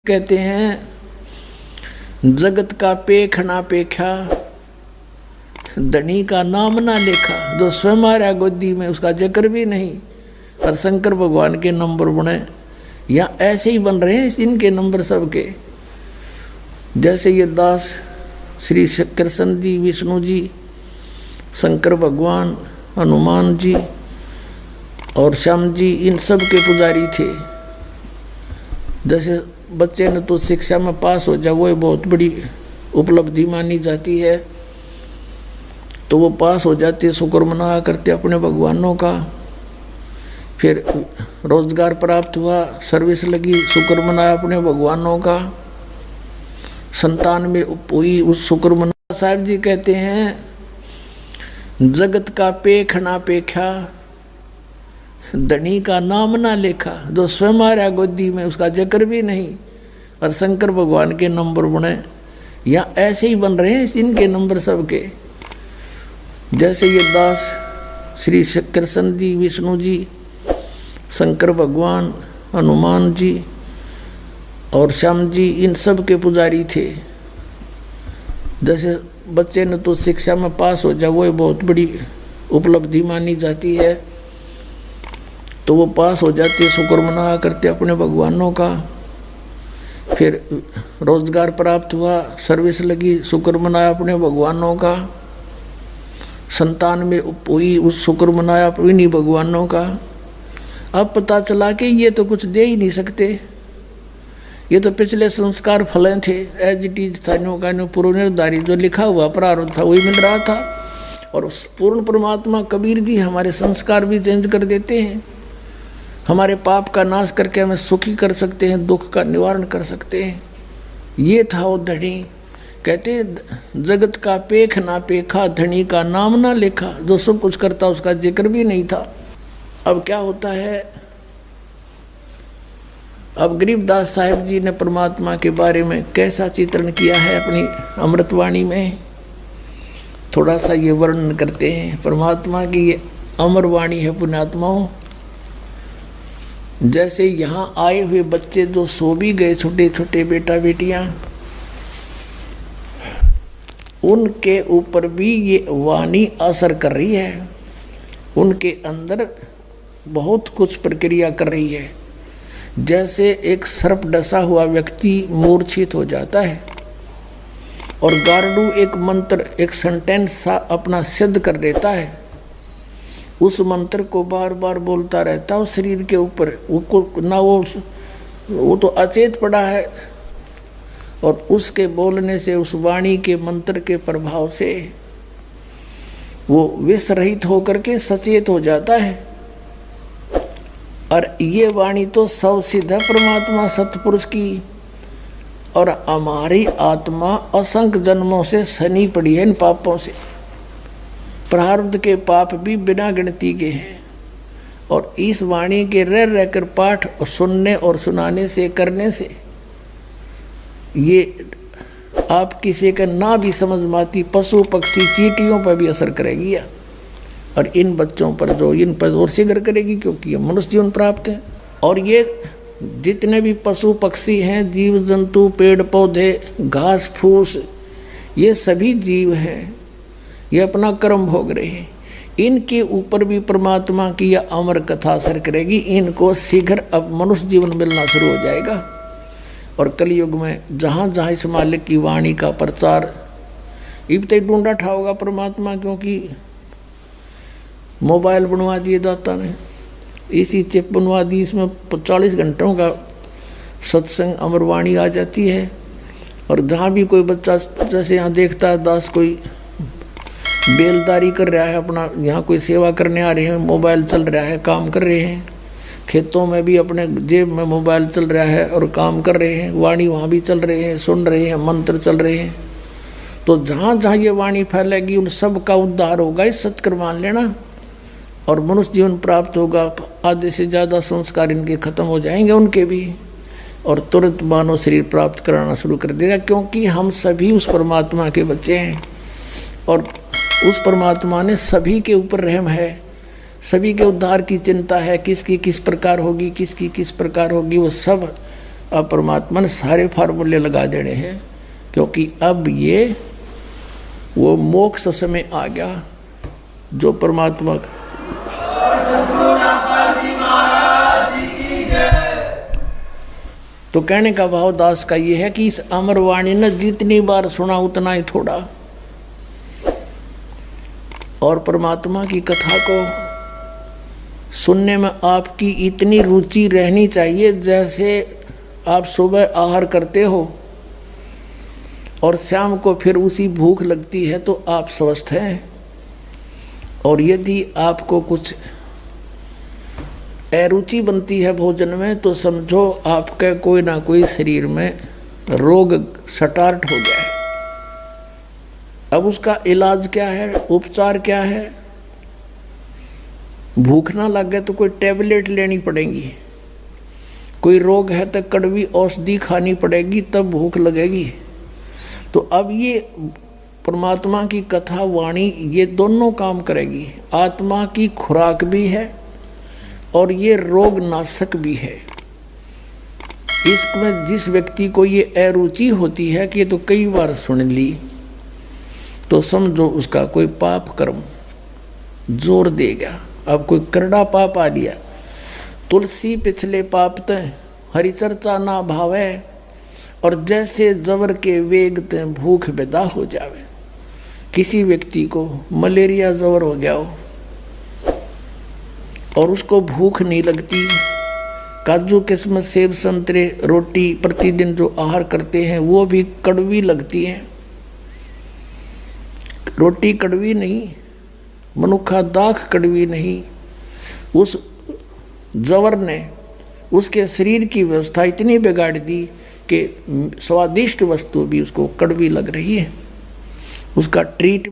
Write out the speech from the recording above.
कहते हैं जगत का पेख ना पेखा, धनी का नाम ना लेखा। जो स्वयं आया गोदी में उसका जिक्र भी नहीं, और शंकर भगवान के नंबर बने या ऐसे ही बन रहे हैं इनके नंबर सबके। जैसे ये दास श्री कृष्ण जी, विष्णु जी, शंकर भगवान, हनुमान जी और श्याम जी, इन सब के पुजारी थे। जैसे बच्चे ने तो शिक्षा में पास हो जाए वो बहुत बड़ी उपलब्धि मानी जाती है, तो वो पास हो जाते, शुक्र मना करते अपने भगवानों का। फिर रोजगार प्राप्त हुआ, सर्विस लगी, शुक्र मनाया अपने भगवानों का। संतान में हुई, उस शुक्र मना। साहब जी कहते हैं जगत का पेख ना पेखा, धनी का नाम ना लेखा। जो स्वयं आया गोदी में उसका जिक्र भी नहीं, और शंकर भगवान के नंबर बने या ऐसे ही बन रहे हैं इनके नंबर सबके। जैसे ये दास श्री कृष्ण जी, विष्णु जी, शंकर भगवान, हनुमान जी और श्याम जी, इन सब के पुजारी थे। जैसे बच्चे ने तो शिक्षा में पास हो जाए वो बहुत बड़ी उपलब्धि मानी जाती है, तो वो पास हो जाते, शुक्र मना करते अपने भगवानों का। फिर रोजगार प्राप्त हुआ, सर्विस लगी, शुक्र मनाया अपने भगवानों का। संतान में हुई, उस शुक्र मनाया इन्हीं भगवानों का। अब पता चला कि ये तो कुछ दे ही नहीं सकते, ये तो पिछले संस्कार फलें थे, एज इट इज था, का पूर्व निर्धारित जो लिखा हुआ प्रारब्ध था वही मिल रहा था। और पूर्ण परमात्मा कबीर जी हमारे संस्कार भी चेंज कर देते हैं, हमारे पाप का नाश करके हमें सुखी कर सकते हैं, दुख का निवारण कर सकते हैं। ये था वो धनी। कहते जगत का पेख ना पेखा, धनी का नाम ना लेखा। जो सब कुछ करता उसका जिक्र भी नहीं था। अब क्या होता है, अब गरीबदास साहिब जी ने परमात्मा के बारे में कैसा चित्रण किया है अपनी अमृतवाणी में, थोड़ा सा ये वर्णन करते हैं। परमात्मा की ये अमर वाणी है पुण्यात्माओं। जैसे यहाँ आए हुए बच्चे जो सो भी गए, छोटे छोटे बेटा बेटियां, उनके ऊपर भी ये वाणी असर कर रही है। उनके अंदर बहुत कुछ प्रक्रिया कर रही है। जैसे एक सर्प डसा हुआ व्यक्ति मूर्छित हो जाता है और गार्डू एक मंत्र, एक सेंटेंस सा अपना सिद्ध कर देता है, उस मंत्र को बार बार बोलता रहता है उस शरीर के ऊपर। ना वो तो अचेत पड़ा है, और उसके बोलने से, उस वाणी के मंत्र के प्रभाव से वो विष रहित होकर के सचेत हो जाता है। और ये वाणी तो सब सिद्ध है परमात्मा सतपुरुष की, और हमारी आत्मा असंख्य जन्मों से सनी पड़ी है इन पापों से। प्रारब्ध के पाप भी बिना गिनती के हैं, और इस वाणी के रह रहकर पाठ और सुनने और सुनाने से, करने से, ये आप किसी का ना भी समझ माती पशु पक्षी चींटियों पर भी असर करेगी, और इन बच्चों पर जो इन पर और शीघ्र करेगी, क्योंकि ये मनुष्य जीवन प्राप्त है। और ये जितने भी पशु पक्षी हैं, जीव जंतु, पेड़ पौधे, घास फूस, ये सभी जीव हैं, ये अपना कर्म भोग रहे हैं। इनके ऊपर भी परमात्मा की यह अमर कथा असर करेगी। इनको शीघ्र अब मनुष्य जीवन मिलना शुरू हो जाएगा। और कलयुग में जहाँ जहाँ इस मालिक की वाणी का प्रचार इब्ते ढूंढा ठाओगा परमात्मा, क्योंकि मोबाइल बनवा दिए दाता ने, इसी चिप बनवा दी, इसमें 40 घंटों का सत्संग अमरवाणी आ जाती है। और जहाँ भी कोई बच्चा, जैसे यहाँ देखता है दास कोई बेलदारी कर रहा है अपना, यहाँ कोई सेवा करने आ रहे हैं, मोबाइल चल रहा है, काम कर रहे हैं, खेतों में भी अपने जेब में मोबाइल चल रहा है और काम कर रहे हैं, वाणी वहाँ भी चल रहे हैं, सुन रहे हैं, मंत्र चल रहे हैं। तो जहाँ जहाँ ये वाणी फैलेगी उन सब का उद्धार होगा, इस सत्कर मान लेना, और मनुष्य जीवन प्राप्त होगा। आधे से ज़्यादा संस्कार इनके खत्म हो जाएंगे उनके भी, और तुरंत मानव शरीर प्राप्त कराना शुरू कर देगा, क्योंकि हम सभी उस परमात्मा के बच्चे हैं, और उस परमात्मा ने सभी के ऊपर रहम है, सभी के उद्धार की चिंता है। किसकी किस प्रकार होगी, किसकी किस प्रकार होगी, वो सब अब परमात्मा ने सारे फार्मूले लगा देने हैं, क्योंकि अब ये वो मोक्ष समय आ गया जो परमात्मा का। तो कहने का भाव दास का ये है कि इस अमरवाणी ने जितनी बार सुना उतना ही थोड़ा, और परमात्मा की कथा को सुनने में आपकी इतनी रुचि रहनी चाहिए जैसे आप सुबह आहार करते हो और शाम को फिर उसी भूख लगती है तो आप स्वस्थ हैं। और यदि आपको कुछ अरुचि बनती है भोजन में तो समझो आपका कोई ना कोई शरीर में रोग स्टार्ट हो गया है। अब उसका इलाज क्या है, उपचार क्या है? भूख ना लगे तो कोई टैबलेट लेनी पड़ेगी, कोई रोग है तो कड़वी औषधि खानी पड़ेगी, तब भूख लगेगी। तो अब ये परमात्मा की कथा वाणी ये दोनों काम करेगी, आत्मा की खुराक भी है और ये रोग नाशक भी है। इसमें जिस व्यक्ति को ये अरुचि होती है कि ये तो कई बार सुन ली, तो समझो उसका कोई पाप कर्म जोर देगा। अब कोई करड़ा पाप आ लिया, तुलसी पिछले पाप तय हरि चर्चा ना भावे, और जैसे जबर के वेग तय भूख बेदा हो जावे। किसी व्यक्ति को मलेरिया जबर हो गया हो और उसको भूख नहीं लगती, काजू किस्मत सेब संतरे रोटी प्रतिदिन जो आहार करते हैं वो भी कड़वी लगती है। रोटी कड़वी नहीं, मनुखा दाख कड़वी नहीं, उस जवर ने उसके शरीर की व्यवस्था इतनी बिगाड़ दी कि स्वादिष्ट वस्तु भी उसको कड़वी लग रही है। उसका ट्रीट